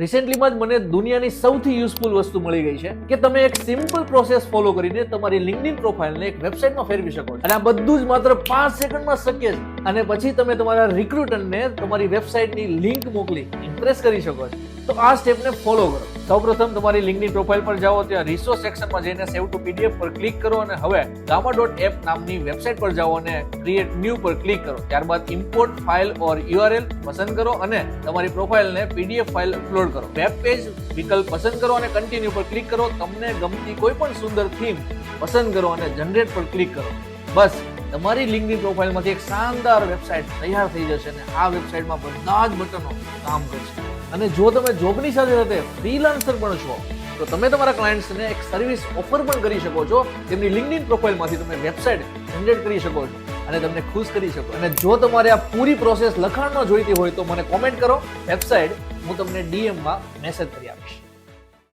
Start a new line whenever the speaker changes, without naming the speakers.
રિસેન્ટલીમાં જ મને દુનિયાની સૌથી યુઝફુલ વસ્તુ મળી ગઈ છે કે તમે એક સિમ્પલ પ્રોસેસ ફોલો કરીને તમારી લિંક્ડઇન પ્રોફાઇલને એક વેબસાઇટમાં ફેરવી શકો છો અને આ બધું જ માત્ર 5 સેકન્ડમાં શક્ય છે અને પછી તમે તમારા રિક્રુટરને તમારી વેબસાઇટની લિંક મોકલી ઇમ્પ્રેસ કરી શકો છો. તો આ સ્ટેપને ફોલો કરો. સૌપ્રથમ તમારી લિંક્ડઇન પ્રોફાઇલ પર જાઓ, ત્યાં રિસોર્સ સેક્શનમાં જઈને સેવ ટુ પીડીએફ પર ક્લિક કરો અને હવે gamma.app નામની વેબસાઇટ પર જાઓ અને ક્રિએટ ન્યૂ પર ક્લિક કરો. ત્યારબાદ ઇમ્પોર્ટ ફાઇલ ઓર URL પસંદ કરો અને તમારી પ્રોફાઇલને PDF ફાઇલ અપલોડ કરો. વેબ પેજ વિકલ્પ પસંદ કરો અને કન્ટિન્યુ પર ક્લિક કરો. તમને ગમતી કોઈ પણ સુંદર થીમ પસંદ કરો અને જનરેટ પર ક્લિક કરો. બસ તમારી લિંક્ડઇન પ્રોફાઇલમાંથી એક શાનદાર વેબસાઇટ તૈયાર થઈ જશે અને આ વેબસાઇટમાં બધા જ બટનો કામ કરશે. અને જો તમે જોબની સાથે સાથે ફ્રીલાન્સર પણ છો તો તમે તમારા ક્લાયન્ટ્સને એક સર્વિસ ઓફર પણ કરી શકો છો. તેમની લિંક્ડઇન પ્રોફાઇલમાંથી તમે વેબસાઇટ જનરેટ કરી શકો છો અને તમને ખુશ કરી શકો. અને જો તમારે આ પૂરી પ્રોસેસ લખાણમાં જોઈતી હોય તો મને કોમેન્ટ કરો. વેબસાઇટ હું તમને DM માં મેસેજ કરી આપીશ.